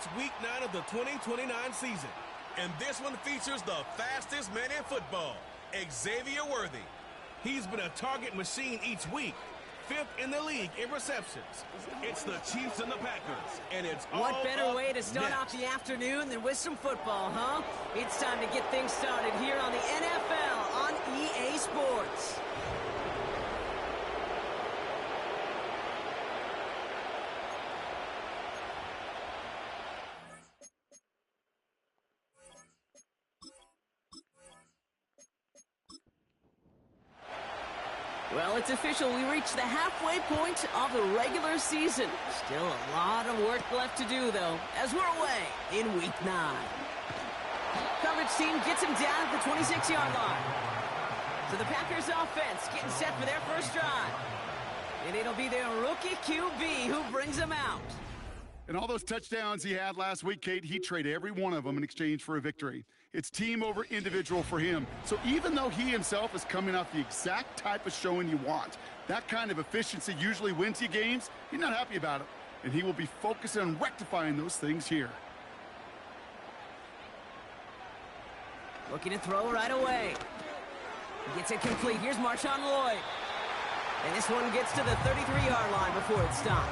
It's week 9 of the 2029 season, and this one features the fastest man in football, Xavier Worthy. He's been a target machine each week, 5th in the league in receptions. It's the Chiefs and the Packers, and it's what better way to start off the afternoon than with some football, huh? It's time to get things started here on the NFL on EA Sports. Well, it's official. We reached the halfway point of the regular season. Still a lot of work left to do, though, as we're away in Week 9. Coverage team gets him down at the 26-yard line. So the Packers offense getting set for their first drive. And it'll be their rookie QB who brings them out. And all those touchdowns he had last week, Kate, he traded every one of them in exchange for a victory. It's team over individual for him. So even though he himself is coming off the exact type of showing you want, that kind of efficiency usually wins you games, he's not happy about it. And he will be focused on rectifying those things here. Looking to throw right away. He gets it complete. Here's Marshawn Lloyd. And this one gets to the 33-yard line before it's stopped.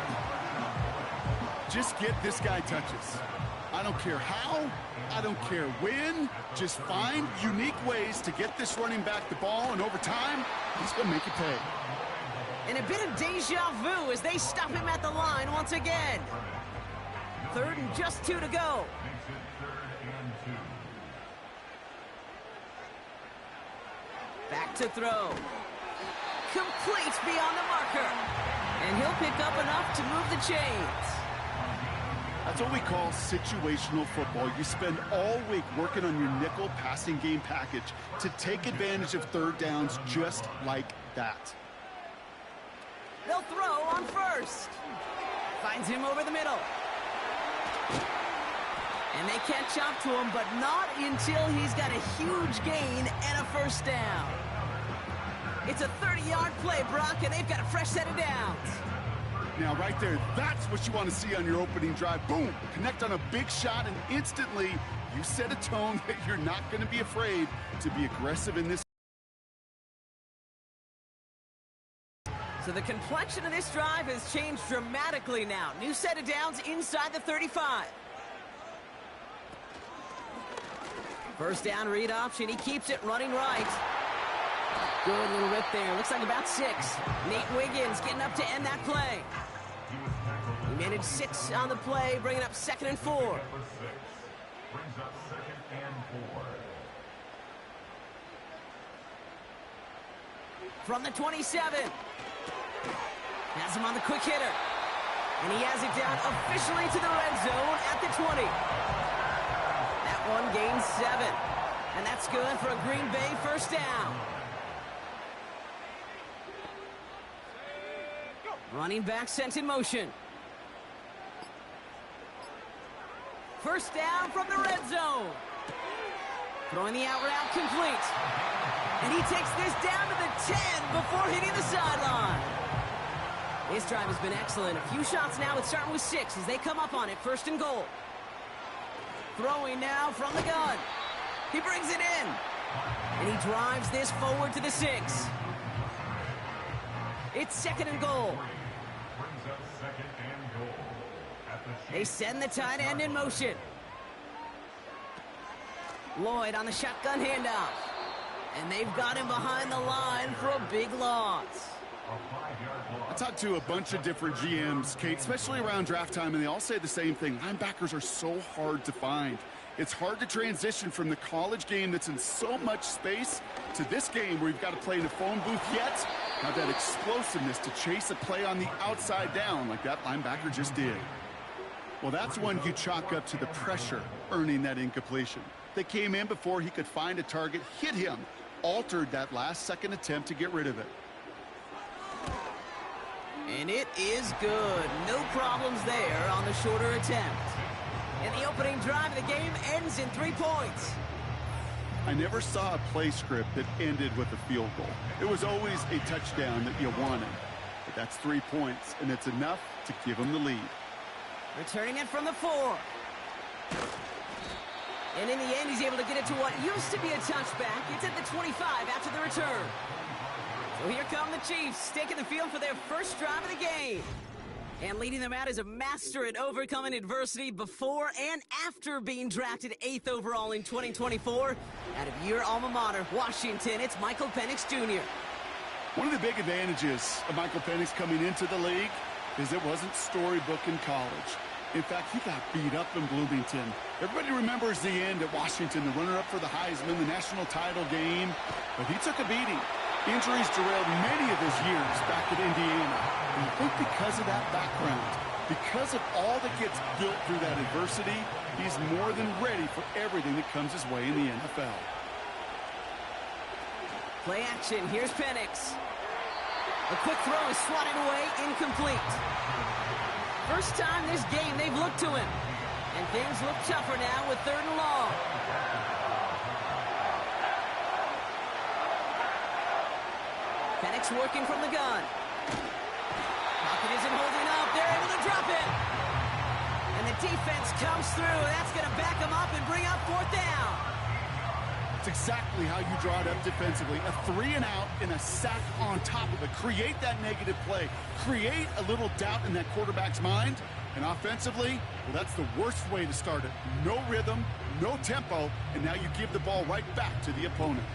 Just get this guy touches. I don't care how, I don't care when. Just find unique ways to get this running back the ball, and over time, he's going to make it pay. And a bit of deja vu as they stop him at the line once again. 3rd and just 2 to go. Back to throw. Completes beyond the marker. And he'll pick up enough to move the chains. That's what we call situational football. You spend all week working on your nickel passing game package to take advantage of 3rd downs just like that. They'll throw on 1st. Finds him over the middle. And they catch up to him, but not until he's got a huge gain and a 1st down. It's a 30-yard play, Brock, and they've got a fresh set of downs. Now, right there, that's what you want to see on your opening drive. Boom! Connect on a big shot, and instantly, you set a tone that you're not going to be afraid to be aggressive in this. So the complexion of this drive has changed dramatically now. New set of downs inside the 35. 1st down read option. He keeps it running right. Good little rip there. Looks like about 6. Nate Wiggins getting up to end that play. He managed 6 on the play, bringing up 2nd and 4. From the 27. Has him on the quick hitter. And he has it down officially to the red zone at the 20. That one gains 7. And that's good for a Green Bay 1st down. Running back sent in motion. 1st down from the red zone. Throwing the out route complete. And he takes this down to the 10 before hitting the sideline. This drive has been excellent. A few shots now. It's starting with 6 as they come up on it. 1st and goal. Throwing now from the gun. He brings it in. And he drives this forward to the 6. It's 2nd and goal. They send the tight end in motion. Lloyd on the shotgun handoff. And they've got him behind the line for a big loss. I talked to a bunch of different GMs, Kate, especially around draft time, and they all say the same thing. Linebackers are so hard to find. It's hard to transition from the college game that's in so much space to this game where you've got to play in a phone booth, yet have that explosiveness to chase a play on the outside down like that linebacker just did. Well, that's one you chalk up to the pressure earning that incompletion. They came in before he could find a target, hit him, altered that last-second attempt to get rid of it. And it is good. No problems there on the shorter attempt. And the opening drive of the game ends in 3 points. I never saw a play script that ended with a field goal. It was always a touchdown that you wanted. But that's 3 points, and it's enough to give them the lead. Returning it from the 4. And in the end, he's able to get it to what used to be a touchback. It's at the 25 after the return. So here come the Chiefs, taking the field for their first drive of the game. And leading them out is a master at overcoming adversity before and after being drafted 8th overall in 2024. Out of your alma mater, Washington, it's Michael Penix Jr. One of the big advantages of Michael Penix coming into the league is it wasn't storybook in college. In fact, he got beat up in Bloomington. Everybody remembers the end at Washington, the runner-up for the Heisman, the national title game. But he took a beating. Injuries derailed many of his years back at Indiana. And I think because of that background, because of all that gets built through that adversity, he's more than ready for everything that comes his way in the NFL. Play action. Here's Penix. A quick throw is swatted away, incomplete. First time this game they've looked to him. And things look tougher now with 3rd and long. Penix working from the gun. Pocket isn't holding up. They're able to drop it. And the defense comes through. That's going to back them up and bring up 4th down. It's exactly how you draw it up defensively. A 3 and out and a sack on top of it. Create that negative play. Create a little doubt in that quarterback's mind. And offensively, well, that's the worst way to start it. No rhythm, no tempo, and now you give the ball right back to the opponent.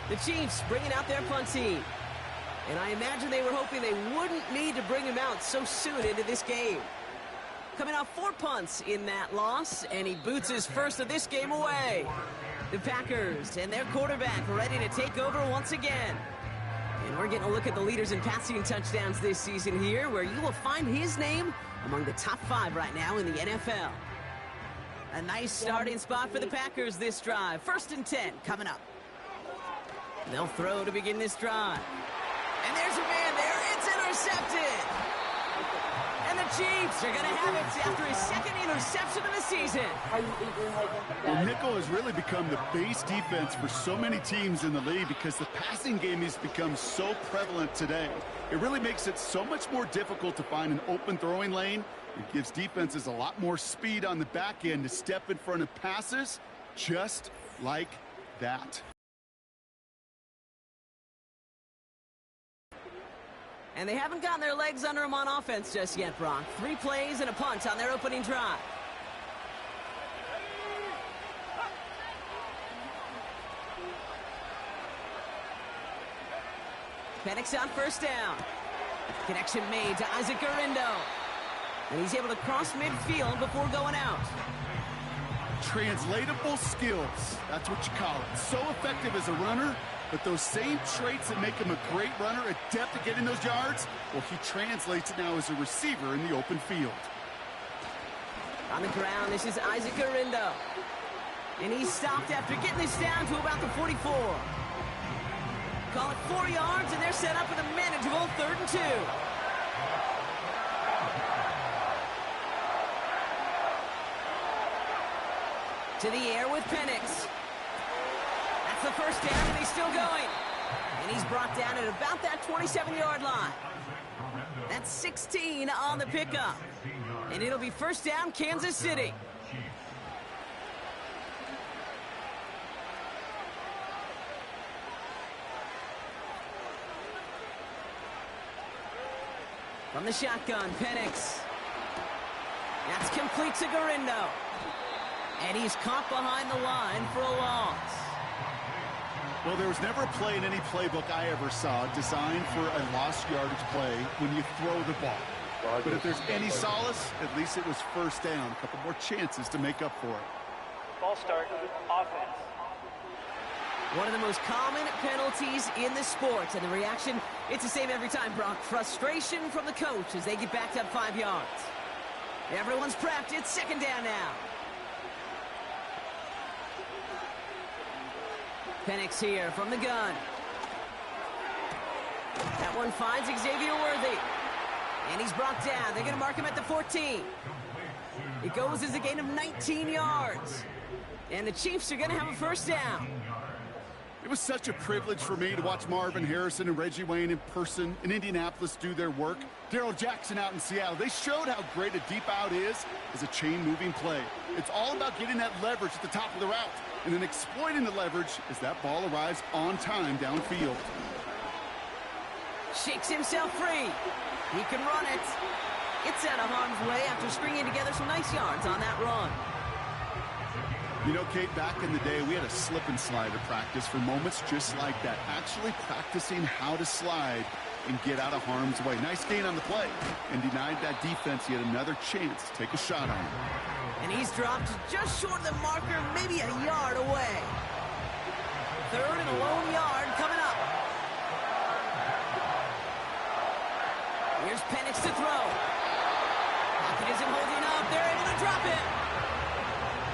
The Chiefs bringing out their punt team. And I imagine they were hoping they wouldn't need to bring him out so soon into this game. Coming off 4 punts in that loss, and he boots his first of this game away. The Packers and their quarterback ready to take over once again. And we're getting a look at the leaders in passing touchdowns this season here, where you will find his name among the top 5 right now in the NFL. A nice starting spot for the Packers this drive. 1st and 10 coming up. They'll throw to begin this drive. And there's a man there. It's intercepted. And the Chiefs are going to have it after his 2nd interception of the season. Well, nickel has really become the base defense for so many teams in the league because the passing game has become so prevalent today. It really makes it so much more difficult to find an open throwing lane. It gives defenses a lot more speed on the back end to step in front of passes just like that. And they haven't gotten their legs under them on offense just yet, Brock. 3 plays and a punt on their opening drive. Penix on 1st down. Connection made to Isaac Guerendo. And he's able to cross midfield before going out. Translatable skills. That's what you call it. So effective as a runner, but those same traits that make him a great runner, adept at getting those yards, well, he translates it now as a receiver in the open field. On the ground, this is Isaac Guerendo. And he's stopped after getting this down to about the 44. Call it 4 yards, and they're set up with a manageable 3rd and 2. To the air with Penix. That's the 1st down, and he's still going. And he's brought down at about that 27-yard line. That's 16 on the pickup. And it'll be 1st down, Kansas City. From the shotgun, Penix. That's complete to Guerendo. And he's caught behind the line for a loss. Well, there was never a play in any playbook I ever saw designed for a lost yardage play when you throw the ball. But if there's any solace, at least it was 1st down. A couple more chances to make up for it. Ball start, offense. One of the most common penalties in the sport. And the reaction, it's the same every time, Brock. Frustration from the coach as they get backed up 5 yards. Everyone's prepped. It's 2nd down now. Penix here from the gun. That one finds Xavier Worthy. And he's brought down. They're going to mark him at the 14. It goes as a gain of 19 yards. And the Chiefs are going to have a 1st down. It was such a privilege for me to watch Marvin Harrison and Reggie Wayne in person in Indianapolis do their work. Darrell Jackson out in Seattle. They showed how great a deep out is as a chain-moving play. It's all about getting that leverage at the top of the route and then exploiting the leverage as that ball arrives on time downfield. Shakes himself free. He can run it. Gets out of harm's way after stringing together some nice yards on that run. You know, Kate, back in the day, we had a slip and slide at practice for moments just like that. Actually practicing how to slide and get out of harm's way. Nice gain on the play. And denied that defense yet another chance to take a shot on him. And he's dropped just short of the marker, maybe a yard away. Third and a lone yard coming up. Here's Penix to throw. Pocket isn't holding up. They're able to drop it.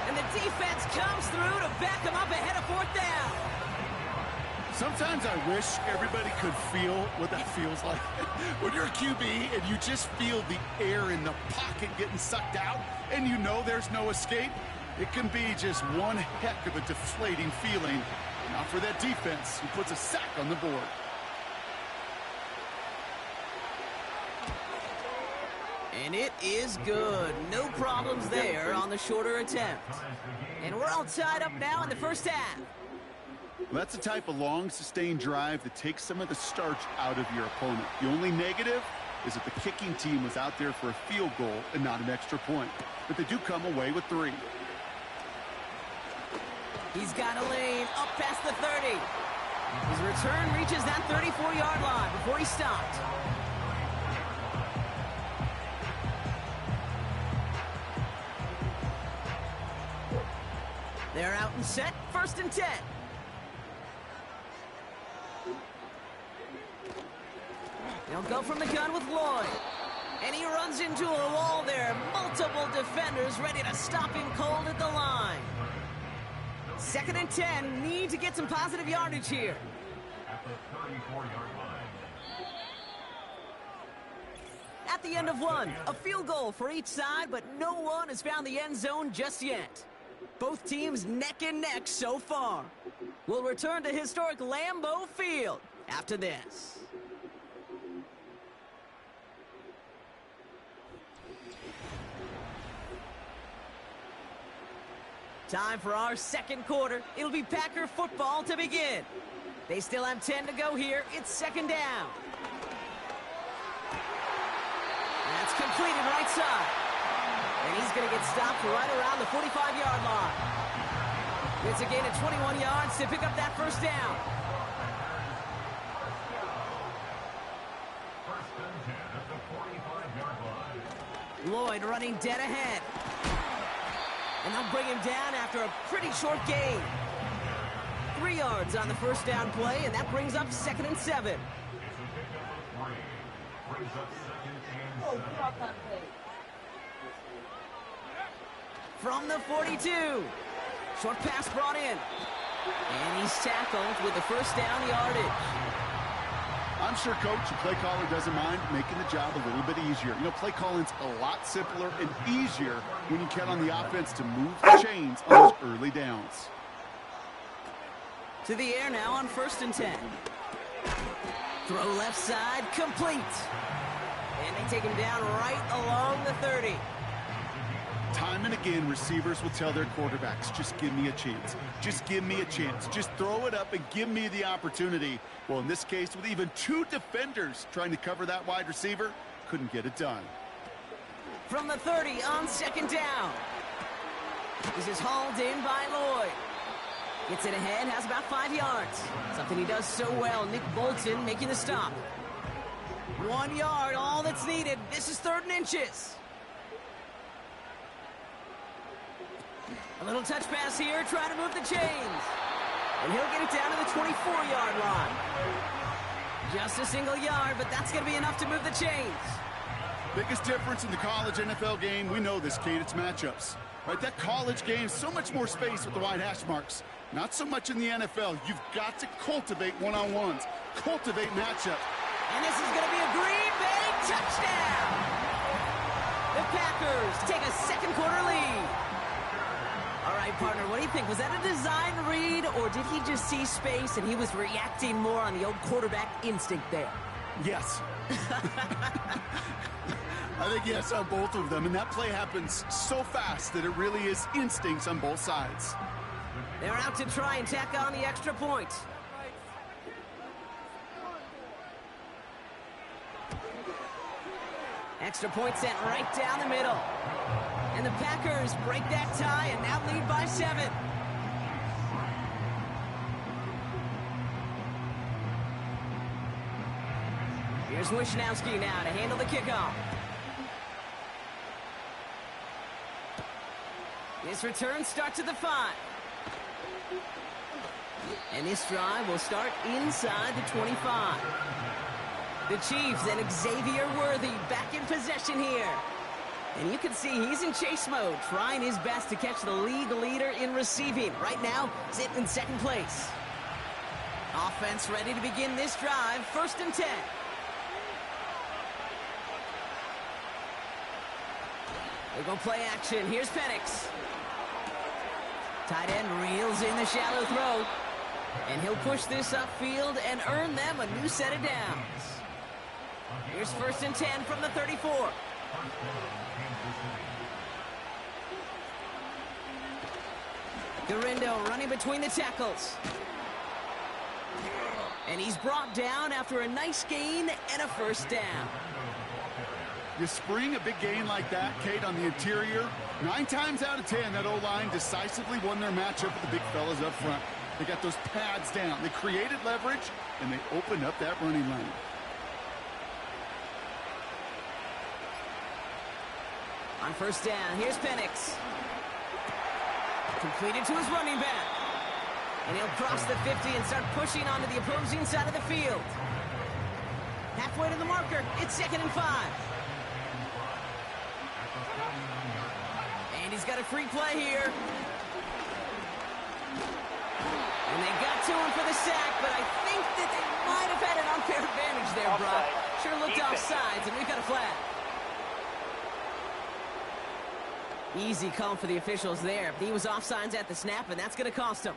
And the defense comes through to back him up ahead of fourth down. Sometimes I wish everybody could feel what that feels like. When you're a QB and you just feel the air in the pocket getting sucked out and you know there's no escape, it can be just one heck of a deflating feeling. Not for that defense who puts a sack on the board. And it is good. No problems there on the shorter attempt. And we're all tied up now in the first half. Well, that's the type of long, sustained drive that takes some of the starch out of your opponent. The only negative is that the kicking team was out there for a field goal and not an extra point. But they do come away with 3. He's got a lane up past the 30. His return reaches that 34-yard line before he stopped. They're out and set, 1st and 10. They'll go from the gun with Lloyd. And he runs into a wall there. Multiple defenders ready to stop him cold at the line. 2nd and 10. Need to get some positive yardage here. At the 34-yard line. At the end of one, a field goal for each side, but no one has found the end zone just yet. Both teams neck and neck so far. We'll return to historic Lambeau Field after this. Time for our second quarter. It'll be Packer football to begin. They still have 10 to go here. It's 2nd down. That's completed right side. And he's going to get stopped right around the 45-yard line. It's a gain of 21 yards to pick up that 1st down. 1st and 10 at the 45-yard line. Lloyd running dead ahead. And they'll bring him down after a pretty short gain. 3 yards on the 1st down play, and that brings up 2nd and 7. It's a pickup of 3. Brings up 2nd and 7. From the 42. Short pass brought in. And he's tackled with the 1st down yardage. I'm sure coach and play caller doesn't mind making the job a little bit easier. You know, play calling's a lot simpler and easier when you count on the offense to move the chains on those early downs. To the air now on 1st and 10. Throw left side, complete. And they take him down right along the 30. Time and again, receivers will tell their quarterbacks, just give me a chance. Just give me a chance. Just throw it up and give me the opportunity. Well, in this case, with even 2 defenders trying to cover that wide receiver, couldn't get it done. From the 30 on 2nd down. This is hauled in by Lloyd. Gets it ahead, has about 5 yards. Something he does so well. Nick Bolton making the stop. 1 yard, all that's needed. This is 3rd and inches. A little touch pass here, trying to move the chains. And he'll get it down to the 24-yard line. Just a single yard, but that's going to be enough to move the chains. Biggest difference in the college NFL game, we know this, Kate, it's matchups. Right, that college game, so much more space with the wide hash marks. Not so much in the NFL. You've got to cultivate one-on-ones, cultivate matchups. And this is going to be a Green Bay touchdown. The Packers take a second quarter lead. All right, right, partner. What do you think? Was that a design read, or did he just see space and he was reacting more on the old quarterback instinct there? Yes. I think yes on both of them, and that play happens so fast that it really is instincts on both sides. They're out to try and tack on the extra point. Extra point sent right down the middle. And the Packers break that tie and now lead by 7. Here's Wishnowski now to handle the kickoff. This return starts at the 5. And this drive will start inside the 25. The Chiefs and Xavier Worthy back in possession here. And you can see he's in chase mode, trying his best to catch the league leader in receiving. Right now, sitting in second place. Offense ready to begin this drive, 1st and 10. They're going to play action. Here's Penix. Tight end reels in the shallow throw. And he'll push this upfield and earn them a new set of downs. Here's 1st and 10 from the 34. Garindo running between the tackles. And he's brought down after a nice gain and a 1st down. You spring a big gain like that, Kate, on the interior. 9 times out of 10, that O-line decisively won their matchup with the big fellas up front. They got those pads down. They created leverage, and they opened up that running lane. On 1st down, here's Penix. Completed to his running back. And he'll cross the 50 and start pushing onto the opposing side of the field. Halfway to the marker, it's 2nd and 5. And he's got a free play here. And they got to him for the sack, but I think that they might have had an unfair advantage there, Brock. Sure looked offsides, and we've got a flag. Easy call for the officials there. He was offsides at the snap, and that's going to cost him.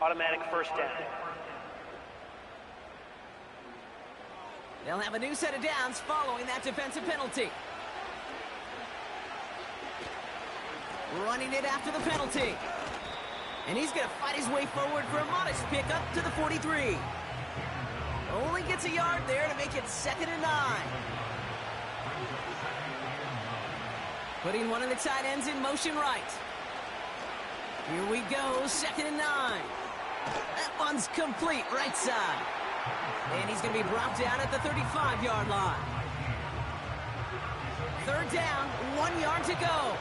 Automatic 1st down. They'll have a new set of downs following that defensive penalty. Running it after the penalty. And he's going to fight his way forward for a modest pickup to the 43. Only gets a yard there to make it 2nd and 9. Putting one of the tight ends in motion right. Here we go, 2nd and 9. That one's complete, right side. And he's going to be brought down at the 35-yard line. 3rd down, 1 yard to go.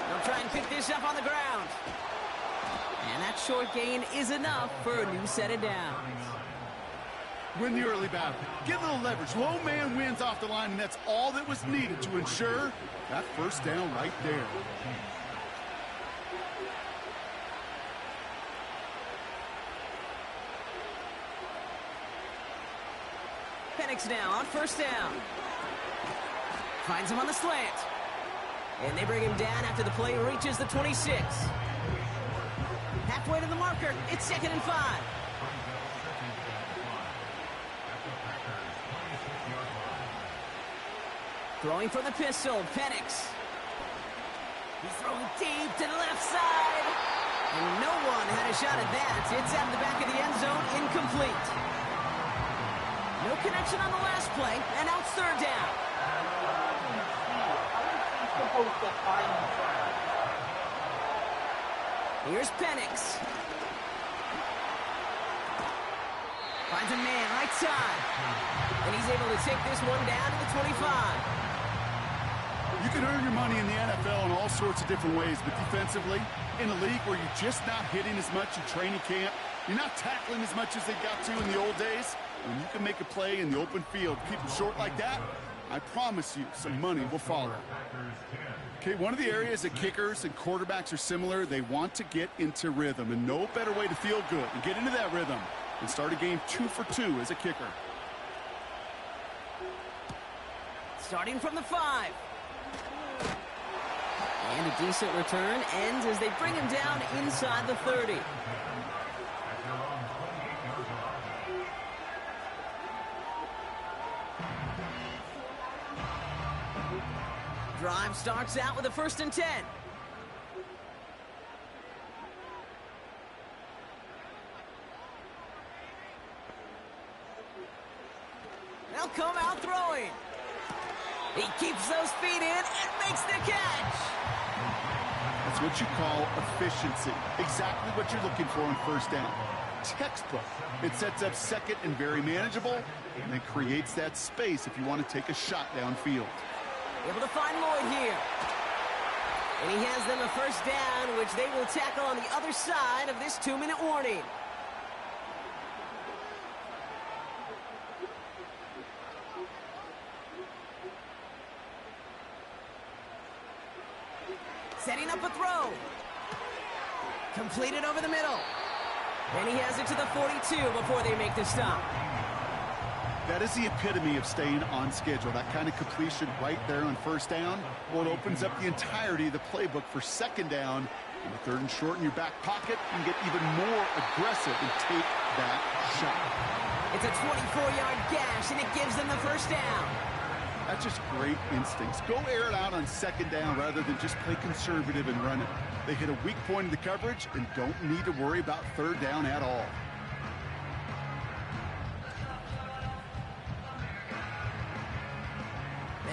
They'll try and pick this up on the ground. And that short gain is enough for a new set of downs. Win the early battle. Get a little leverage. Low man wins off the line, and that's all that was needed to ensure that 1st down right there. Penix now on 1st down. Finds him on the slant. And they bring him down after the play reaches the 26. Halfway to the marker, it's 2nd and 5. Throwing from the pistol, Penix. He's throwing deep to the left side. And no one had a shot at that. It's out the back of the end zone, incomplete. No connection on the last play, and now it's 3rd down. Here's Penix. Finds a man right side. And he's able to take this one down to the 25. You can earn your money in the NFL in all sorts of different ways, but defensively, in a league where you're just not hitting as much in training camp, you're not tackling as much as they got to in the old days, when you can make a play in the open field, keep them short like that, I promise you some money will follow. Okay, one of the areas that kickers and quarterbacks are similar, they want to get into rhythm, and no better way to feel good and get into that rhythm than start a game 2 for 2 as a kicker. starting from the 5. And a decent return ends as they bring him down inside the 30. Drive starts out with a 1st and 10. They'll come out throwing. He keeps those feet in and makes the catch. That's what you call efficiency. Exactly what you're looking for on 1st down. Textbook. It sets up 2nd and very manageable, and it creates that space if you want to take a shot downfield. Able to find Lloyd here. And he has them a 1st down, which they will tackle on the other side of this 2-minute warning. Setting up a throw. Completed over the middle. And he has it to the 42 before they make the stop. That is the epitome of staying on schedule. That kind of completion right there on 1st down. Well, it opens up the entirety of the playbook for 2nd down. In the 3rd and short in your back pocket, you can get even more aggressive and take that shot. It's a 24-yard gash, and it gives them the 1st down. That's just great instincts. Go air it out on 2nd down rather than just play conservative and run it. They hit a weak point in the coverage and don't need to worry about 3rd down at all.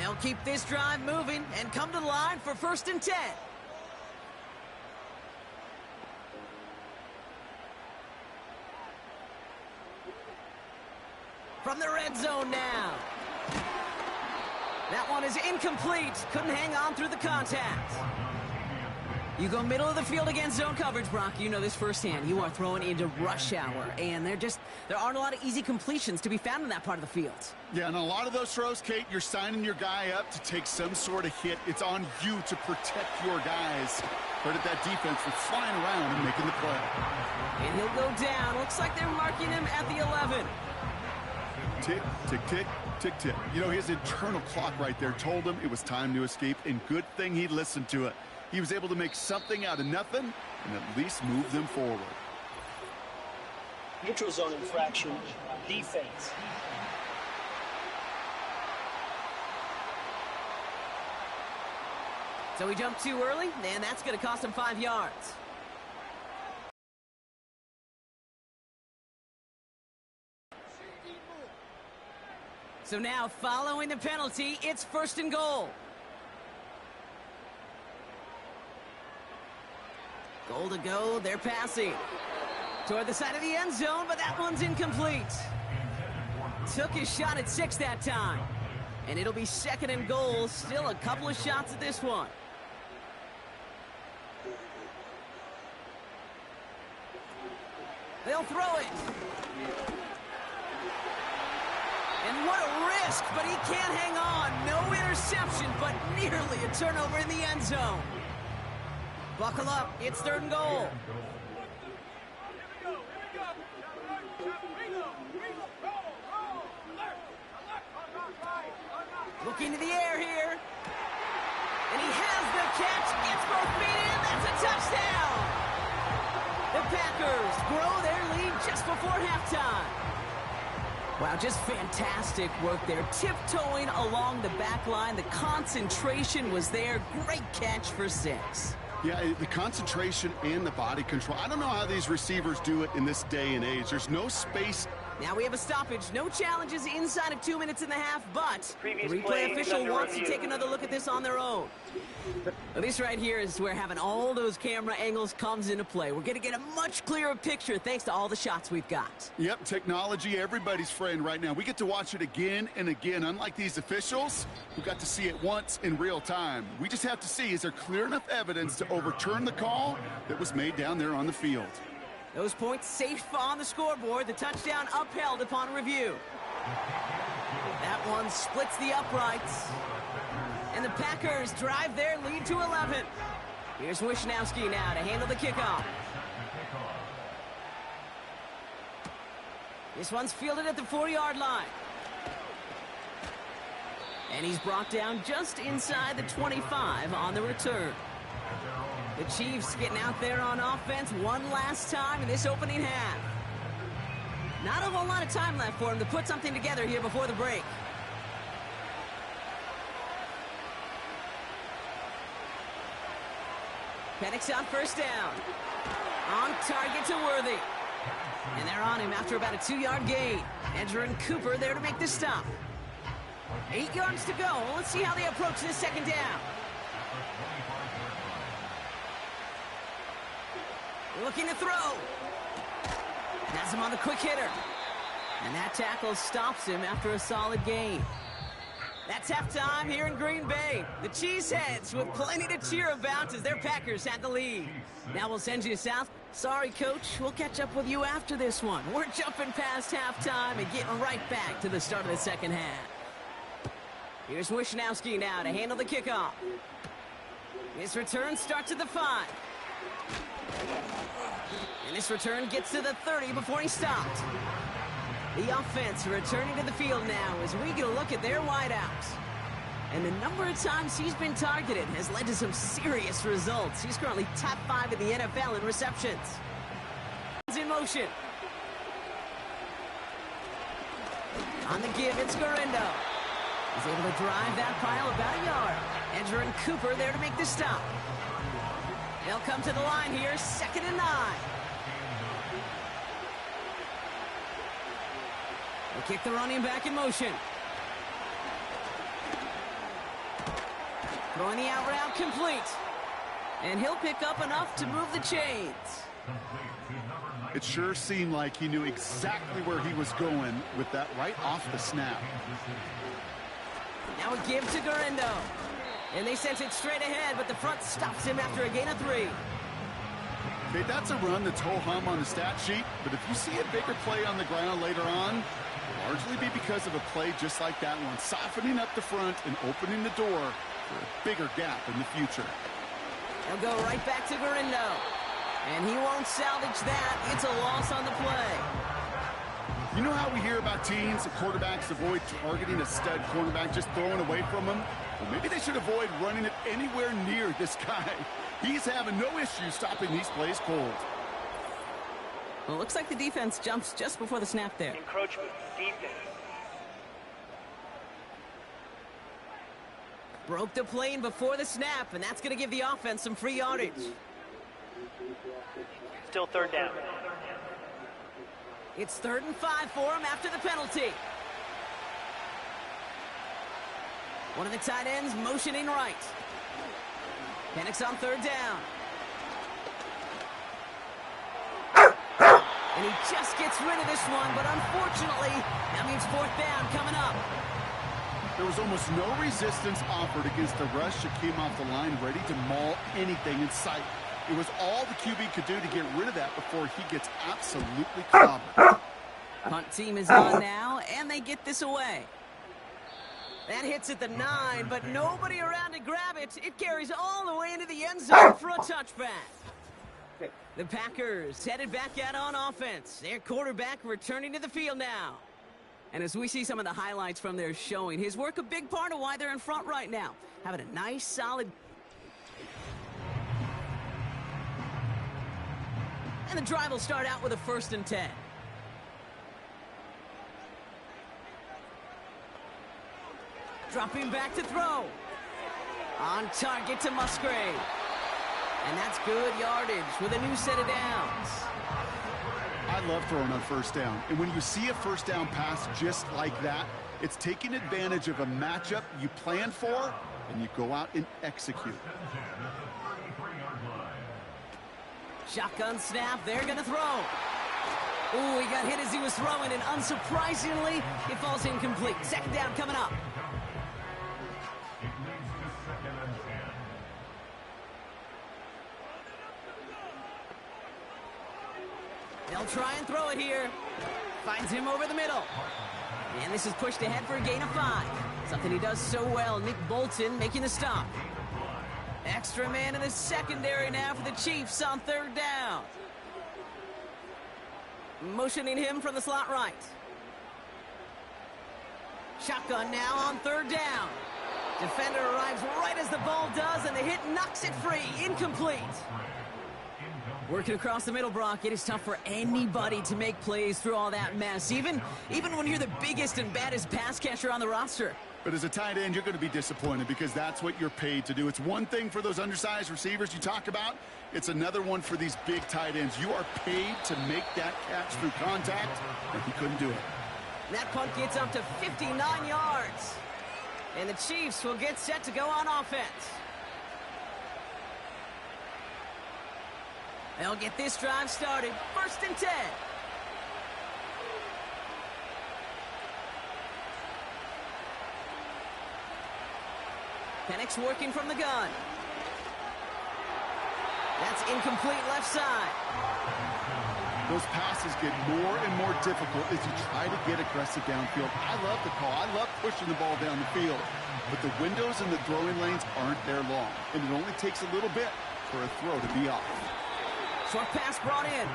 They'll keep this drive moving and come to the line for 1st and 10. From the red zone now. That one is incomplete. Couldn't hang on through the contact. You go middle of the field against zone coverage, Brock. You know this firsthand. You are throwing into rush hour, and there aren't a lot of easy completions to be found in that part of the field. Yeah, and a lot of those throws, Kate, you're signing your guy up to take some sort of hit. It's on you to protect your guys. Credit that defense for flying around and making the play. And he'll go down. Looks like they're marking him at the 11. Tick, tick, tick, tick, tick. You know, his internal clock right there told him it was time to escape, and good thing he listened to it. He was able to make something out of nothing and at least move them forward. Neutral zone infraction, defense. So he jumped too early, and that's going to cost him 5 yards. So now, following the penalty, it's 1st and goal. Goal to go, they're passing. Toward the side of the end zone, but that one's incomplete. Took his shot at 6 that time. And it'll be 2nd and goal, still a couple of shots at this one. They'll throw it. And what a risk, but he can't hang on. No interception, but nearly a turnover in the end zone. Buckle up, it's 3rd and goal. Looking to the air here. And he has the catch, gets both feet in, that's a touchdown! The Packers grow their lead just before halftime. Wow, just fantastic work there. Tiptoeing along the back line. The concentration was there. Great catch for 6. Yeah, the concentration and the body control. I don't know how these receivers do it in this day and age. There's no space. Now we have a stoppage. No challenges inside of 2 minutes and a half, but Previous the replay play official under wants to review. take another look at this on their own. Now, this right here is where having all those camera angles comes into play. We're going to get a much clearer picture thanks to all the shots we've got. Yep, technology, everybody's friend right now. We get to watch it again and again. Unlike these officials, who got to see it once in real time. We just have to see, is there clear enough evidence to overturn the call that was made down there on the field? Those points safe on the scoreboard. The touchdown upheld upon review. That one splits the uprights. And the Packers drive their lead to 11. Here's Wishnowski now to handle the kickoff. This one's fielded at the 40-yard line. And he's brought down just inside the 25 on the return. The Chiefs getting out there on offense one last time in this opening half. Not a whole lot of time left for him to put something together here before the break. Penix on first down. On target to Worthy. And they're on him after about a 2-yard gain. Edgerrin Cooper there to make the stop. 8 yards to go. Let's see how they approach this second down. Looking to throw. Has him on the quick hitter. And that tackle stops him after a solid gain. That's halftime here in Green Bay. The Cheeseheads with plenty to cheer about as their Packers had the lead. Now we'll send you south. Sorry, Coach. We'll catch up with you after this one. We're jumping past halftime and getting right back to the start of the second half. Here's Wishnowski now to handle the kickoff. His return starts at the 5. And this return gets to the 30 before he stopped. The offense returning to the field now as we get a look at their wideouts. And the number of times he's been targeted has led to some serious results. He's currently top 5 in the NFL in receptions. In motion. On the give, it's Guerendo. He's able to drive that pile about a yard. Edgerrin Cooper there to make the stop. They'll come to the line here, 2nd and 9. They kick the running back in motion. Throwing the out route complete. And he'll pick up enough to move the chains. It sure seemed like he knew exactly where he was going with that right off the snap. Now a give to Guerendo. And they sent it straight ahead, but the front stops him after a gain of 3. Okay, that's a run that's ho-hum on the stat sheet, but if you see a bigger play on the ground later on, it'll largely be because of a play just like that one, softening up the front and opening the door for a bigger gap in the future. He'll go right back to Guerendo. And he won't salvage that. It's a loss on the play. You know how we hear about teams and quarterbacks avoid targeting a stud cornerback, just throwing away from him? Well, maybe they should avoid running it anywhere near this guy. He's having no issue stopping these plays cold. Well, it looks like the defense jumps just before the snap there. Encroachment, defense. Broke the plane before the snap, and that's going to give the offense some free yardage. Still 3rd down. It's 3rd and 5 for him after the penalty. One of the tight ends motioning right. Penix on 3rd down. And he just gets rid of this one, but unfortunately, that means 4th down coming up. There was almost no resistance offered against the rush that came off the line ready to maul anything in sight. It was all the QB could do to get rid of that before he gets absolutely clobbered. Punt team is on now, and they get this away. That hits at the 9, but nobody around to grab it. It carries all the way into the end zone for a touchback. The Packers headed back out on offense. Their quarterback returning to the field now. And as we see some of the highlights from their showing, his work a big part of why they're in front right now. Having a nice, solid... And the drive will start out with a 1st and 10. Dropping back to throw. On target to Musgrave. And that's good yardage with a new set of downs. I love throwing on 1st down. And when you see a 1st down pass just like that, it's taking advantage of a matchup you planned for, and you go out and execute. Shotgun snap, they're going to throw. Ooh, he got hit as he was throwing, and unsurprisingly, it falls incomplete. 2nd down coming up. They'll try and throw it here. Finds him over the middle. And this is pushed ahead for a gain of 5. Something he does so well. Nick Bolton making the stop. Extra man in the secondary now for the Chiefs on 3rd down. Motioning him from the slot right. Shotgun now on third down. Defender arrives right as the ball does, and the hit knocks it free. Incomplete. Working across the middle, Brock, it is tough for anybody to make plays through all that mess, even when you're the biggest and baddest pass catcher on the roster. But as a tight end, you're going to be disappointed because that's what you're paid to do. It's one thing for those undersized receivers you talk about. It's another one for these big tight ends. You are paid to make that catch through contact, and he couldn't do it. That punt gets up to 59 yards. And the Chiefs will get set to go on offense. They'll get this drive started. 1st and 10. Penix working from the gun. That's incomplete left side. Those passes get more and more difficult as you try to get aggressive downfield. I love the call. I love pushing the ball down the field. But the windows in the throwing lanes aren't there long. And it only takes a little bit for a throw to be off. Short pass brought in.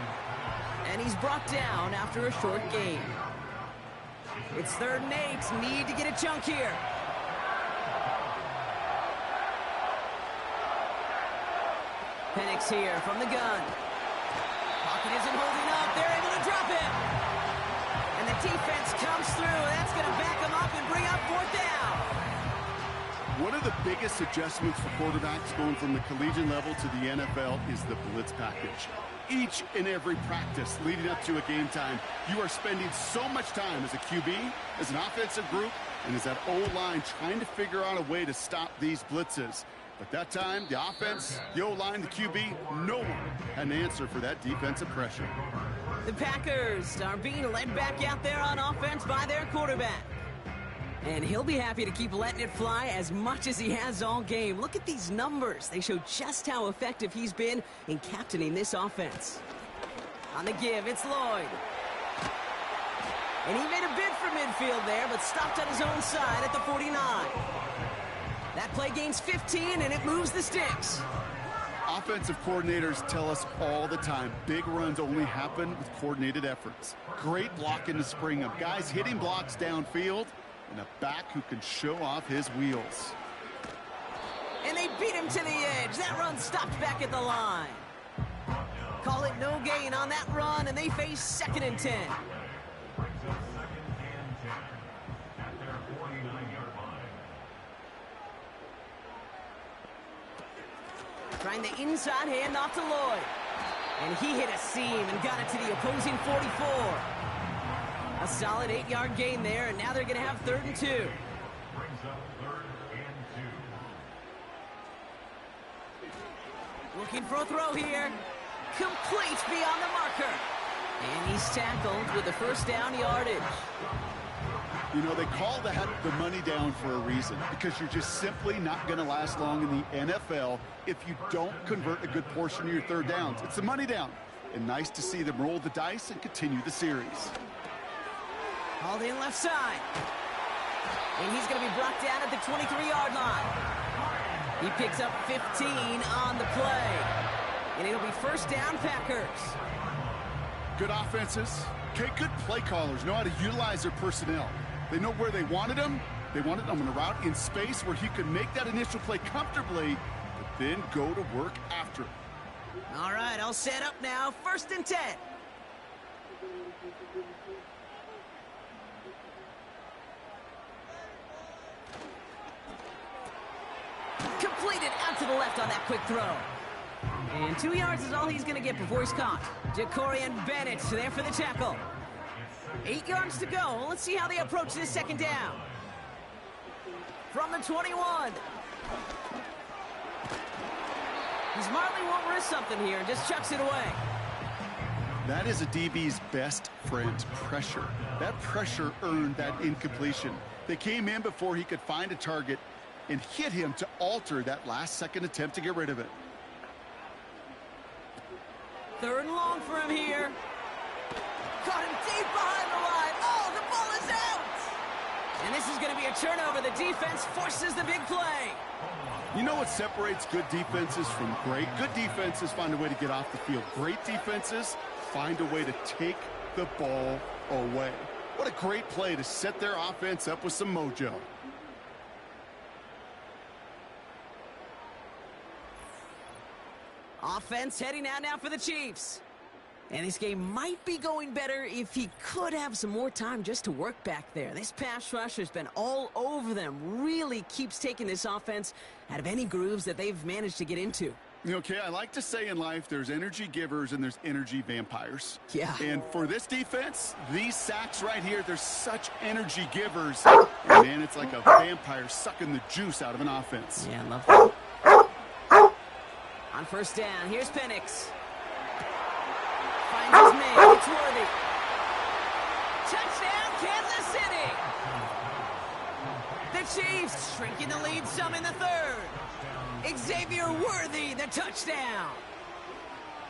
And he's brought down after a short gain. It's 3rd and 8. Need to get a chunk here. Penix here from the gun. Pocket isn't holding up. They're able to drop it. And the defense comes through. That's going to back them up and bring up 4th down. One of the biggest adjustments for quarterbacks going from the collegiate level to the NFL is the blitz package. Each and every practice leading up to a game time, you are spending so much time as a QB, as an offensive group, and as that O-line trying to figure out a way to stop these blitzes. But that time, the offense, the O-line, the QB, no one had an answer for that defensive pressure. The Packers are being led back out there on offense by their quarterback. And he'll be happy to keep letting it fly as much as he has all game. Look at these numbers. They show just how effective he's been in captaining this offense. On the give, it's Lloyd. And he made a bid for midfield there, but stopped on his own side at the 49. That play gains 15, and it moves the sticks. Offensive coordinators tell us all the time, big runs only happen with coordinated efforts. Great blocking to spring them. Guys hitting blocks downfield, and a back who can show off his wheels. And they beat him to the edge. That run stopped back at the line. Call it no gain on that run, and they face 2nd and 10. Trying the inside handoff to Lloyd. And he hit a seam and got it to the opposing 44. A solid 8-yard gain there, and now they're going to have 3rd and 2. Brings up 3rd and 2. Looking for a throw here. Complete beyond the marker. And he's tackled with the 1st down yardage. You know, they call that the money down for a reason, because you're just simply not going to last long in the NFL if you don't convert a good portion of your 3rd downs. It's the money down. And nice to see them roll the dice and continue the series. Hauled in left side. And he's going to be brought down at the 23-yard line. He picks up 15 on the play. And it'll be 1st down, Packers. Good offenses. Okay, good play callers know how to utilize their personnel. They know where they wanted them. They wanted them in a route in space where he could make that initial play comfortably, but then go to work after it. All right, I'll set up now. 1st and 10. Completed out to the left on that quick throw. And 2 yards is all he's going to get before he's caught. Jacorian Bennett there for the tackle. 8 yards to go. Let's see how they approach this 2nd down. From the 21. Marley won't risk something here and just chucks it away. That is a DB's best friend, pressure. That pressure earned that incompletion. They came in before he could find a target and hit him to alter that last-second attempt to get rid of it. 3rd and long for him here. Caught him deep behind the line. Oh, the ball is out! And this is going to be a turnover. The defense forces the big play. You know what separates good defenses from great? Good defenses find a way to get off the field. Great defenses find a way to take the ball away. What a great play to set their offense up with some mojo. Offense heading out now for the Chiefs. And this game might be going better if he could have some more time just to work back there. This pass rush has been all over them. Really keeps taking this offense out of any grooves that they've managed to get into. Okay, I like to say in life there's energy givers and there's energy vampires. Yeah. And for this defense, these sacks right here, they're such energy givers. And man, it's like a vampire sucking the juice out of an offense. Yeah, I love that. On first down, here's Penix. Finds his man. It's Worthy. Touchdown, Kansas City. The Chiefs shrinking the lead some in the third. Xavier Worthy, the touchdown.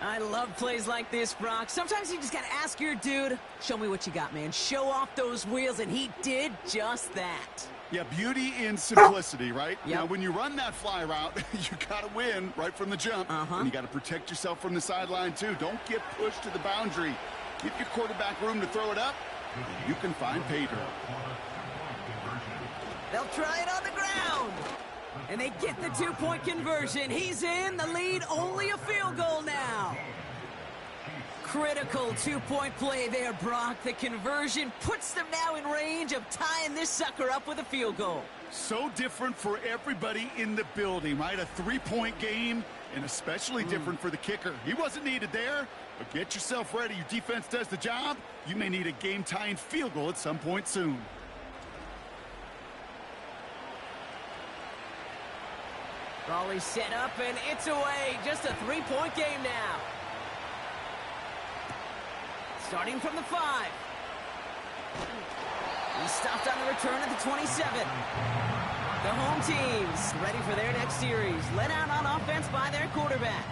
I love plays like this, Brock. Sometimes you just got to ask your dude, show me what you got, man. Show off those wheels, and he did just that. Yeah, beauty in simplicity, right? Yep. Now, when you run that fly route, you got to win right from the jump. And you got to protect yourself from the sideline, too. Don't get pushed to the boundary. Give your quarterback room to throw it up, and you can find pay dirt. They'll try it on the ground. And they get the two-point conversion. He's in the lead, only a field goal now. Critical two-point play there, Brock. The conversion puts them now in range of tying this sucker up with a field goal. So different for everybody in the building, right? A three-point game, and especially different for the kicker. He wasn't needed there, but get yourself ready. Your defense does the job. You may need a game-tying field goal at some point soon. Raleigh set up, and it's away. Just a three-point game now. Starting from the 5. He's stopped on the return at the 27. The home team's ready for their next series. Led out on offense by their quarterback.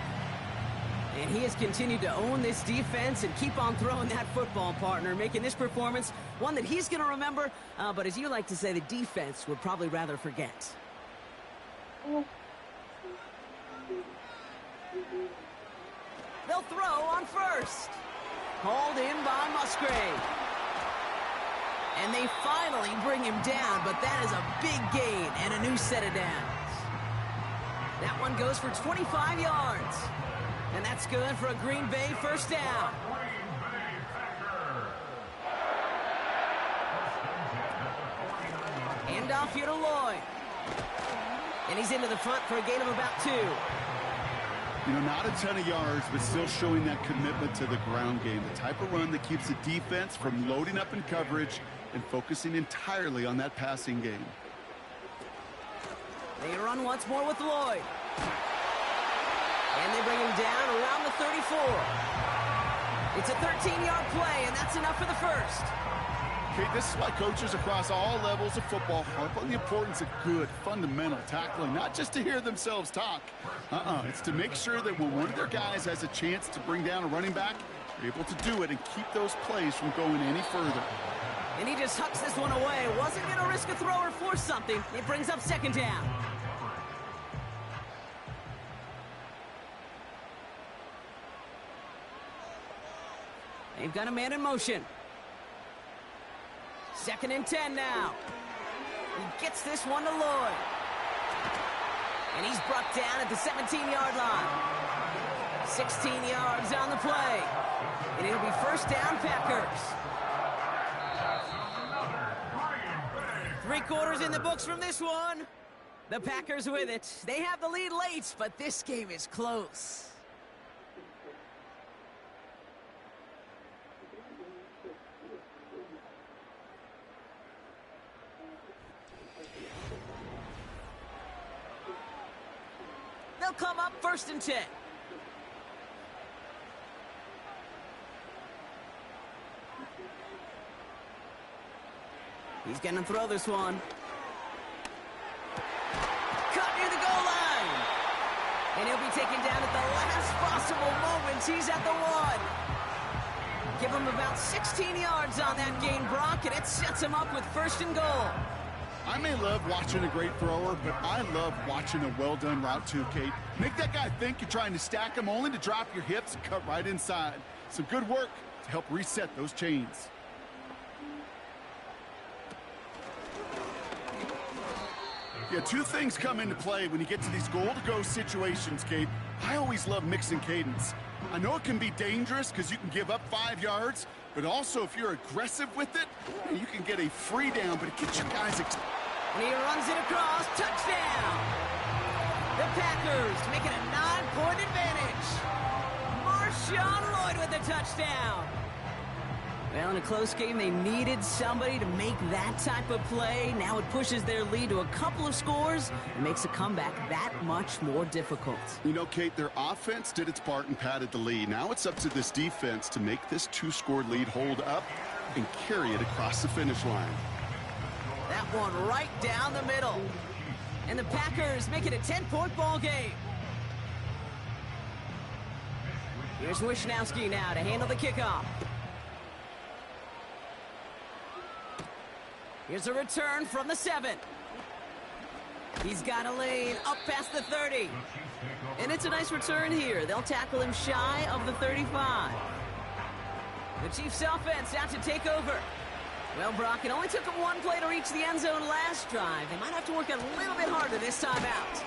And he has continued to own this defense and keep on throwing that football, partner, making this performance one that he's going to remember, but as you like to say, the defense would probably rather forget. They'll throw on first. Hauled in by Musgrave. And they finally bring him down, but that is a big gain and a new set of downs. That one goes for 25 yards. And that's good for a Green Bay first down. Hand off here to Lloyd. And he's into the front for a gain of about 2. You know, not a ton of yards, but still showing that commitment to the ground game. The type of run that keeps the defense from loading up in coverage and focusing entirely on that passing game. They run once more with Lloyd. And they bring him down around the 34. It's a 13-yard play, and that's enough for the first. Okay, this is why coaches across all levels of football harp on the importance of good, fundamental tackling, not just to hear themselves talk. It's to make sure that when one of their guys has a chance to bring down a running back, they're able to do it and keep those plays from going any further. And he just hucks this one away. Wasn't going to risk a throw or force something. It brings up second down. They've got a man in motion. 2nd and 10 now. He gets this one to Lloyd. And he's brought down at the 17-yard line. 16 yards on the play. And it'll be first down, Packers. 3 quarters in the books from this one. The Packers with it. They have the lead late, but this game is close. They'll come up 1st and 10. He's going to throw this one. Cut near the goal line. And he'll be taken down at the last possible moment. He's at the 1. Give him about 16 yards on that gain, Brock, and it sets him up with 1st and goal. I may love watching a great thrower, but I love watching a well-done route too, Kate. Make that guy think you're trying to stack him only to drop your hips and cut right inside. Some good work to help reset those chains. Yeah, two things come into play when you get to these goal-to-go situations, Kate. I always love mixing cadence. I know it can be dangerous because you can give up 5 yards, but also if you're aggressive with it, you can get a free down, but it gets your guys excited. And he runs it across. Touchdown! The Packers make it a 9-point advantage. Marshawn Lloyd with the touchdown. Well, in a close game, they needed somebody to make that type of play. Now it pushes their lead to a couple of scores and makes a comeback that much more difficult. You know, Kate, their offense did its part and padded the lead. Now it's up to this defense to make this 2-score lead hold up and carry it across the finish line. That one right down the middle. And the Packers make it a 10-point ball game. Here's Wishnowski now to handle the kickoff. Here's a return from the 7. He's got a lane up past the 30. And it's a nice return here. They'll tackle him shy of the 35. The Chiefs offense out to take over. Well, Brock, it only took them one play to reach the end zone last drive. They might have to work a little bit harder this time out.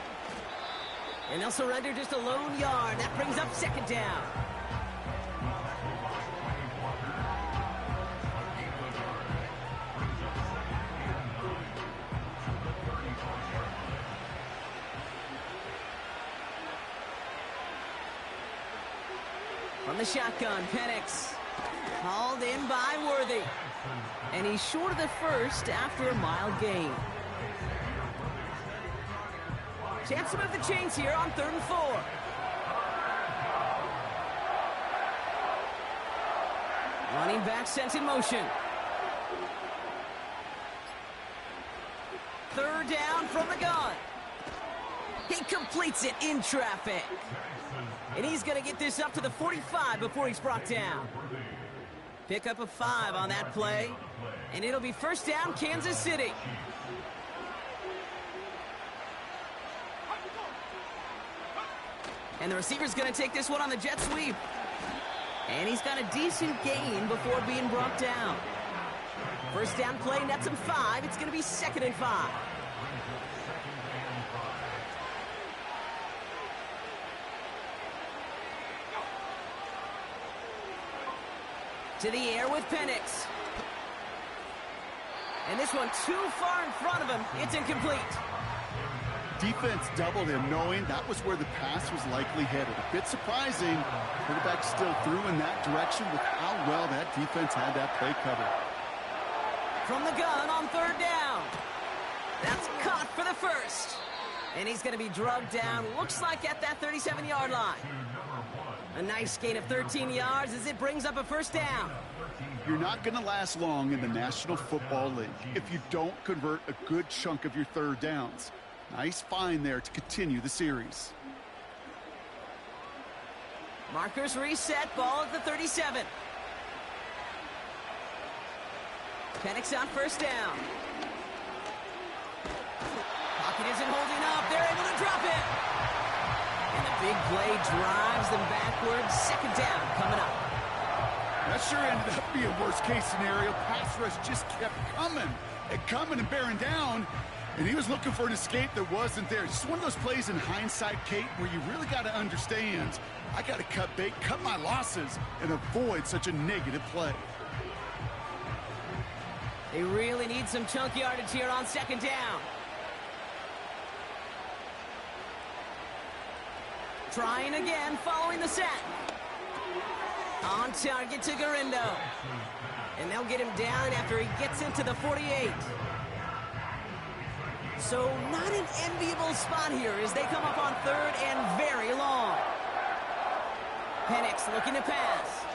And they'll surrender just a lone yard. That brings up second down. From the shotgun, Penix. Hauled in by Worthy. And he's short of the first after a mild gain. Chance to move the chains here on 3rd and 4. Running back sent in motion. 3rd down from the gun. He completes it in traffic. And he's going to get this up to the 45 before he's brought down. Pick up a 5 on that play. And it'll be 1st down, Kansas City. And the receiver's going to take this one on the jet sweep. And he's got a decent gain before being brought down. 1st down play, nets him 5. It's going to be 2nd and 5. To the air with Penix. And this one too far in front of him. It's incomplete. Defense doubled him, knowing that was where the pass was likely headed. A bit surprising. Quarterback still threw in that direction with how well that defense had that play covered. From the gun on 3rd down. That's caught for the first. And he's going to be drugged down, looks like at that 37-yard line. A nice gain of 13 yards as it brings up a 1st down. You're not going to last long in the National Football League if you don't convert a good chunk of your 3rd downs. Nice find there to continue the series. Markers reset, ball at the 37. Penix on 1st down. Pocket isn't holding up. They're able to drop it. And the big play drives them backwards. 2nd down coming up. That sure ended up being worst-case scenario. Pass rush just kept coming and bearing down. And he was looking for an escape that wasn't there. Just one of those plays in hindsight, Kate, where you really got to understand, I got to cut bait, cut my losses, and avoid such a negative play. They really need some chunk yardage here on 2nd down. Trying again following the sack. On target to Garindo. And they'll get him down after he gets into the 48. So not an enviable spot here as they come up on 3rd and very long. Penix looking to pass.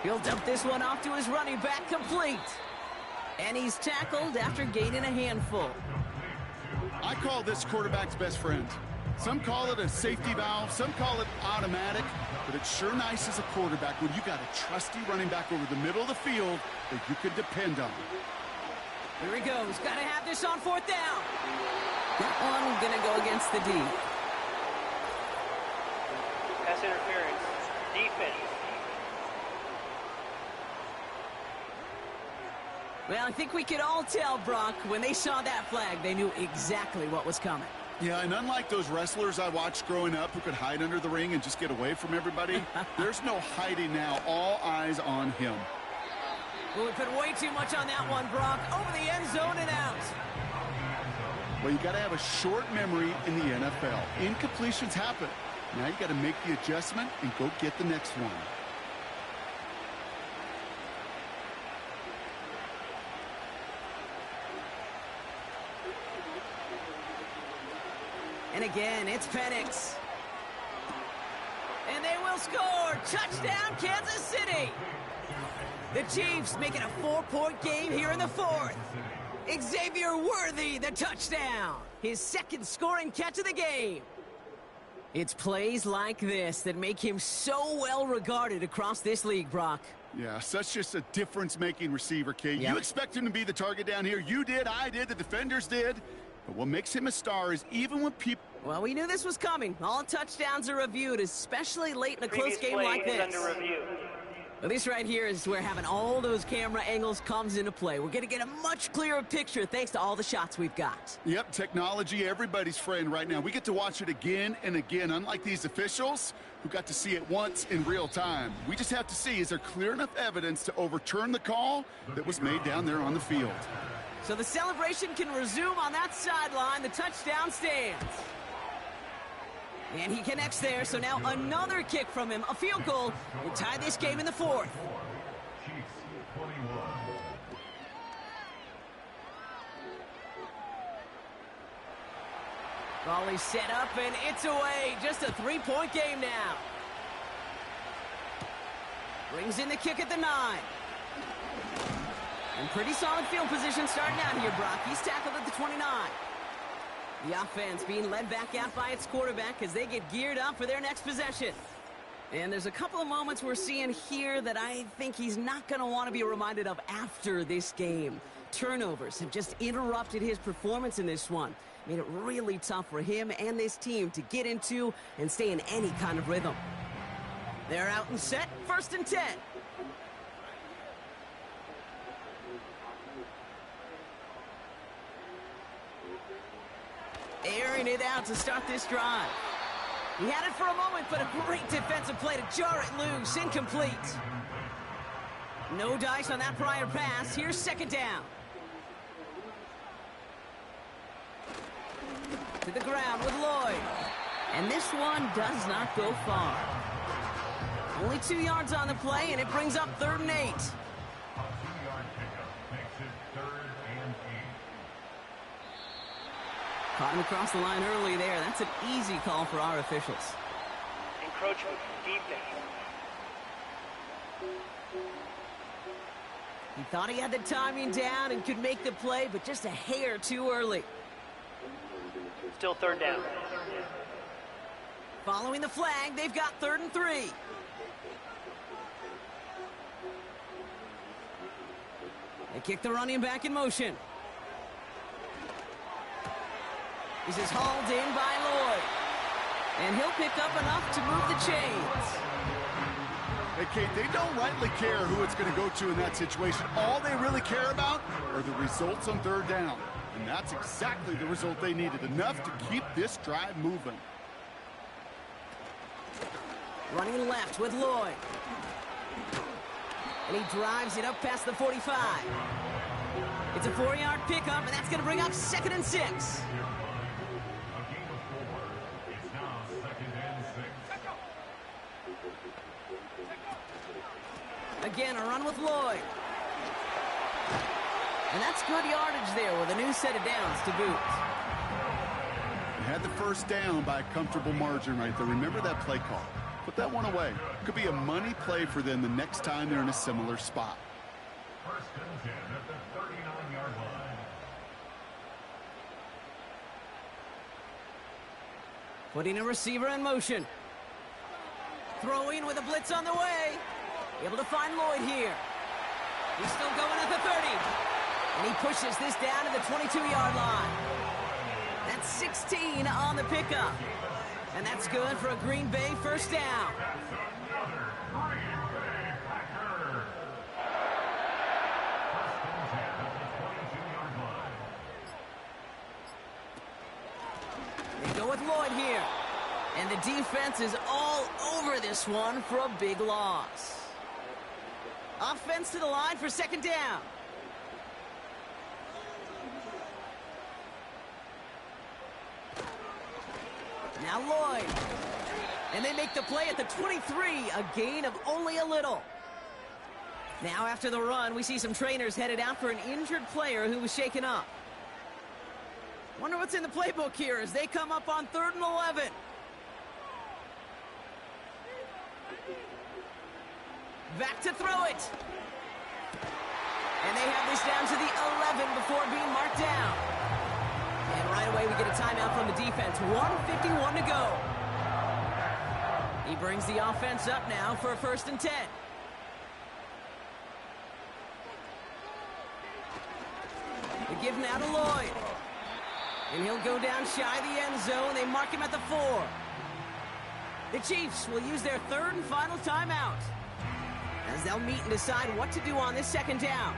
He'll dump this one off to his running back, complete. And he's tackled after gaining a handful. I call this quarterback's best friend. Some call it a safety valve, some call it automatic, but it's sure nice as a quarterback when you got a trusty running back over the middle of the field that you can depend on. Here he goes. Got to have this on 4th down. That one going to go against the D. Pass interference. Defense. Well, I think we could all tell, Brock, when they saw that flag, they knew exactly what was coming. Yeah, and unlike those wrestlers I watched growing up who could hide under the ring and just get away from everybody, there's no hiding now. All eyes on him. Well, we put way too much on that one, Brock. Over the end zone and out. Well, you got to have a short memory in the NFL. Incompletions happen. Now you got to make the adjustment and go get the next one. And again, it's Penix. And they will score. Touchdown, Kansas City. The Chiefs making a 4-point game here in the fourth. Xavier Worthy, the touchdown. His second scoring catch of the game. It's plays like this that make him so well regarded across this league, Brock. Yeah, such just a difference-making receiver, Kate. Yep. You expect him to be the target down here. You did, I did, the defenders did. But what makes him a star is even when people... Well, we knew this was coming. All touchdowns are reviewed, especially late in a close Previous game play like is this. under review. Well, this right here is where having all those camera angles comes into play. We're going to get a much clearer picture thanks to all the shots we've got. Yep, technology, everybody's friend right now. We get to watch it again and again, unlike these officials who got to see it once in real time. We just have to see, is there clear enough evidence to overturn the call that was made down there on the field? So the celebration can resume on that sideline. The touchdown stands. And he connects there, so now another kick from him. A field goal will tie this game in the fourth. Chiefs 21. Volley set up, and it's away. Just a 3-point game now. Brings in the kick at the 9. And pretty solid field position starting out here, Brock. He's tackled at the 29. The offense being led back out by its quarterback as they get geared up for their next possession. And there's a couple of moments we're seeing here that I think he's not going to want to be reminded of after this game. Turnovers have just interrupted his performance in this one. Made it really tough for him and this team to get into and stay in any kind of rhythm. They're out and set, 1st and 10. Airing it out to start this drive. He had it for a moment, but a great defensive play to jar it loose. Incomplete. No dice on that prior pass. Here's 2nd down. To the ground with Lloyd. And this one does not go far. Only 2 yards on the play, and it brings up 3rd and 8. A 2-yard pickup makes it 3rd and 8. Caught him across the line early there. That's an easy call for our officials. Encroachment defense. He thought he had the timing down and could make the play, but just a hair too early. Still 3rd down. Following the flag, they've got 3rd and 3. They kick the running back in motion. This is hauled in by Lloyd. And he'll pick up enough to move the chains. Hey, Kate, they don't rightly care who it's going to go to in that situation. All they really care about are the results on 3rd down. And that's exactly the result they needed. Enough to keep this drive moving. Running left with Lloyd. And he drives it up past the 45. It's a 4-yard pickup, and that's going to bring up 2nd and 6. A gain of 4. It's now 2nd and 6. Again, a run with Lloyd. And that's good yardage there with a new set of downs to boot. They had the 1st down by a comfortable margin right there. Remember that play call. Put that one away. Could be a money play for them the next time they're in a similar spot. 1st and 10 at the 39-yard line. Putting a receiver in motion. Throwing with a blitz on the way. Able to find Lloyd here. He's still going at the 30. And he pushes this down to the 22-yard line. That's 16 on the pickup. And that's good for a Green Bay 1st down. Green Bay Packers. 1st and 10 Lloyd here. And the defense is all over this one for a big loss. Offense to the line for second down. Now Lloyd. And they make the play at the 23, a gain of only a little. Now after the run, we see some trainers headed out for an injured player who was shaken up. Wonder what's in the playbook here as they come up on 3rd and 11. Back to throw it. And they have this down to the 11 before being marked down. And right away we get a timeout from the defense. 1:51 to go. He brings the offense up now for a 1st and 10. They give now to Lloyd. And he'll go down shy of the end zone. They mark him at the 4. The Chiefs will use their 3rd and final timeout as they'll meet and decide what to do on this 2nd down.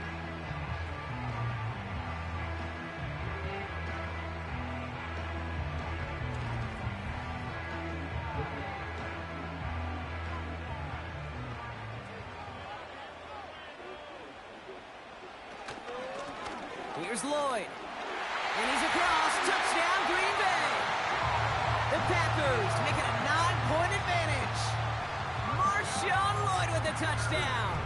Here's Lloyd. And he's across. Touchdown, Green Bay. The Packers make it a 9-point advantage. Marshawn Lloyd with the touchdown.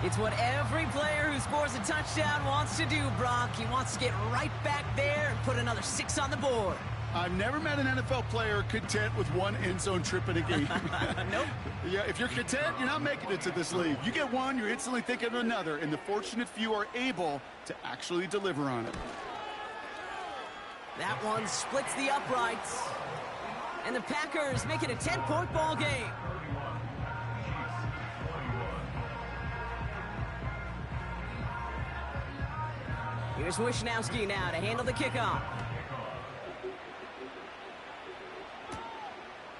It's what every player who scores a touchdown wants to do, Brock. He wants to get right back there and put another 6 on the board. I've never met an NFL player content with one end zone trip in a game. Nope. Yeah, if you're content, you're not making it to this league. You get one, you're instantly thinking of another, and the fortunate few are able to actually deliver on it. That one splits the uprights. And the Packers make it a 10-point ball game. Here's Wishnowski now to handle the kickoff.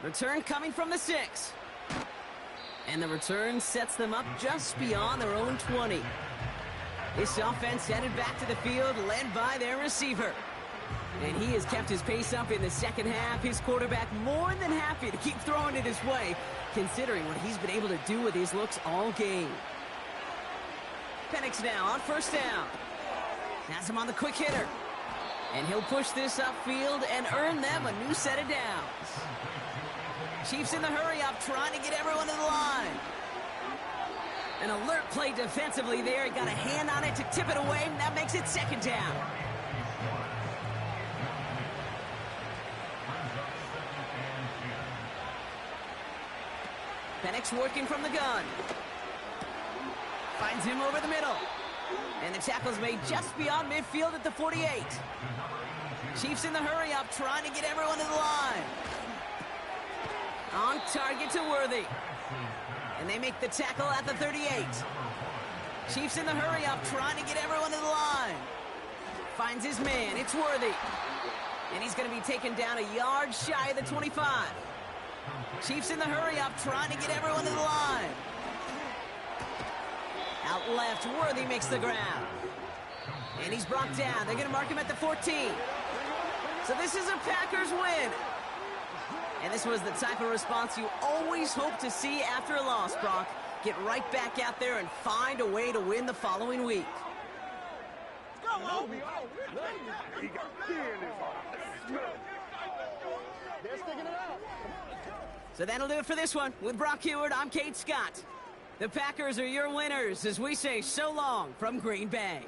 Return coming from the 6. And the return sets them up just beyond their own 20. This offense headed back to the field, led by their receiver. And he has kept his pace up in the 2nd half. His quarterback more than happy to keep throwing it his way, considering what he's been able to do with his looks all game. Penix now on 1st down. Has him on the quick hitter. And he'll push this upfield and earn them a new set of downs. Chiefs in the hurry-up, trying to get everyone to the line. An alert play defensively there. He got a hand on it to tip it away, and that makes it 2nd down. Penix working from the gun. Finds him over the middle. And the tackle's made just beyond midfield at the 48. Chiefs in the hurry-up, trying to get everyone to the line. On target to Worthy. And they make the tackle at the 38. Chiefs in the hurry-up, trying to get everyone to the line. Finds his man. It's Worthy. And he's going to be taken down a yard shy of the 25. Chiefs in the hurry-up, trying to get everyone to the line. Out left, Worthy makes the ground. And he's brought down. They're going to mark him at the 14. So this is a Packers win. And this was the type of response you always hope to see after a loss, Brock. Get right back out there and find a way to win the following week. So that'll do it for this one. With Brock Huard, I'm Kate Scott. The Packers are your winners as we say so long from Green Bay.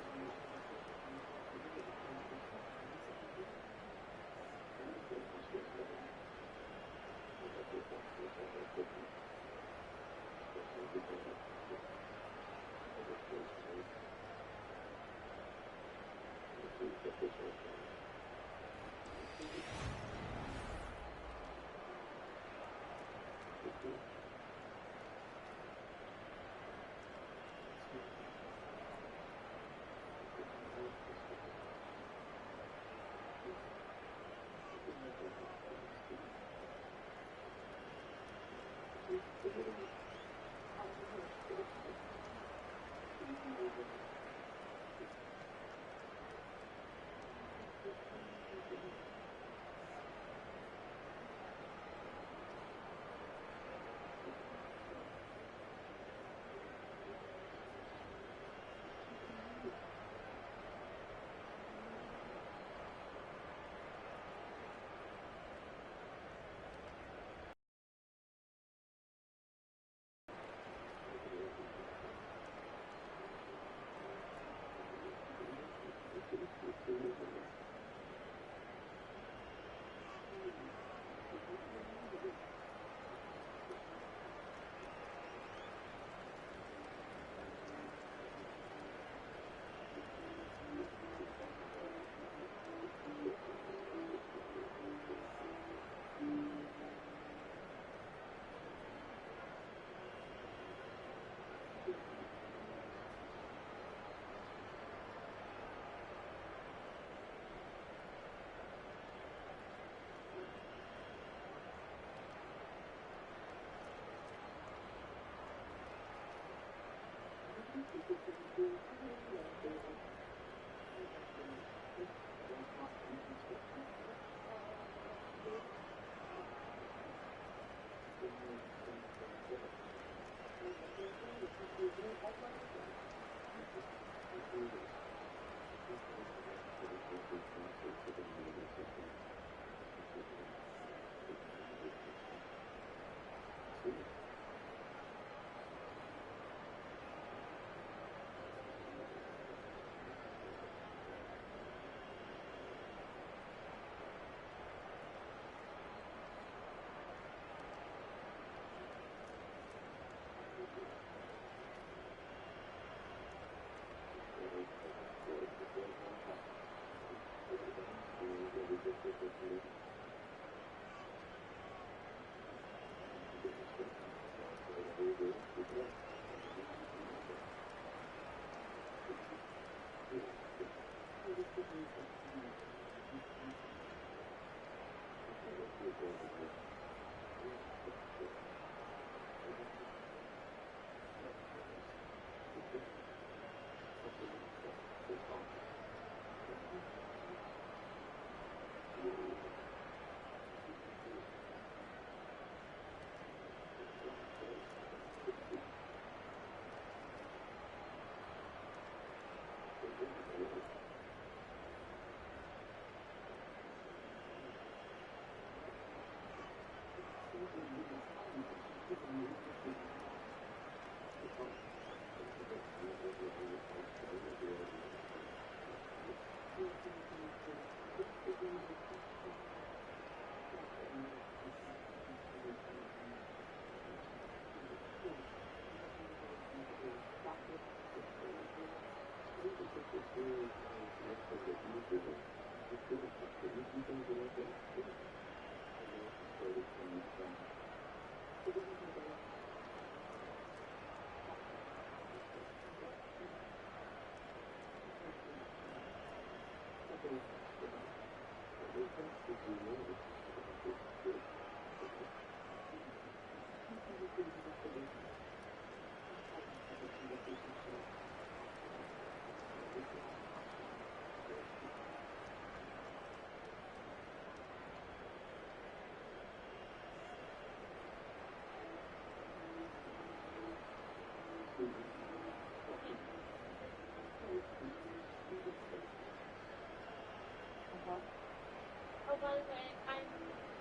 Oh, by the way, I'm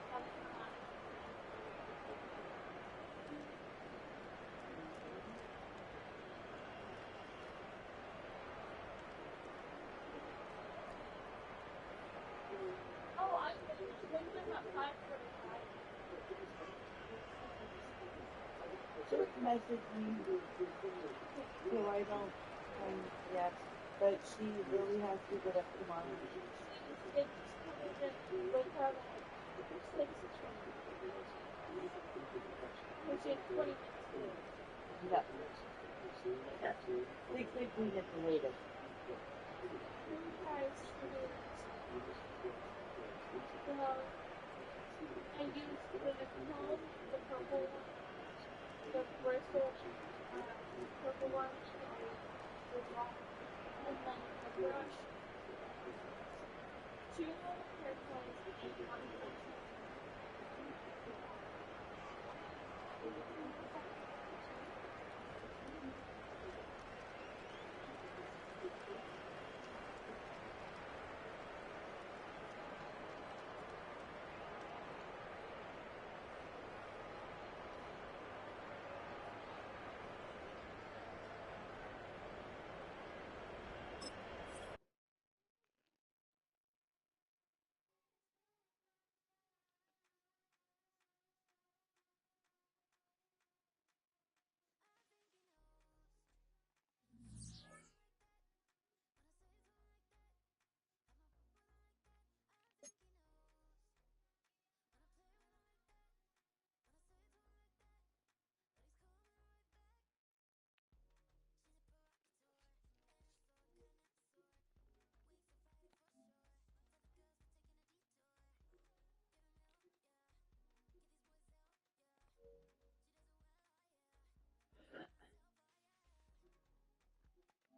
I'm going to about 5:45. Just message me. So I don't, yes, but she really has to get up tomorrow. It's wake up at 6:20. Which is 20 minutes late. No. They could be at the latest. Guys, so I used the comb, the purple one, the bristle, purple one, the rock, and then a brush, 2 hair ties, and 1 brush.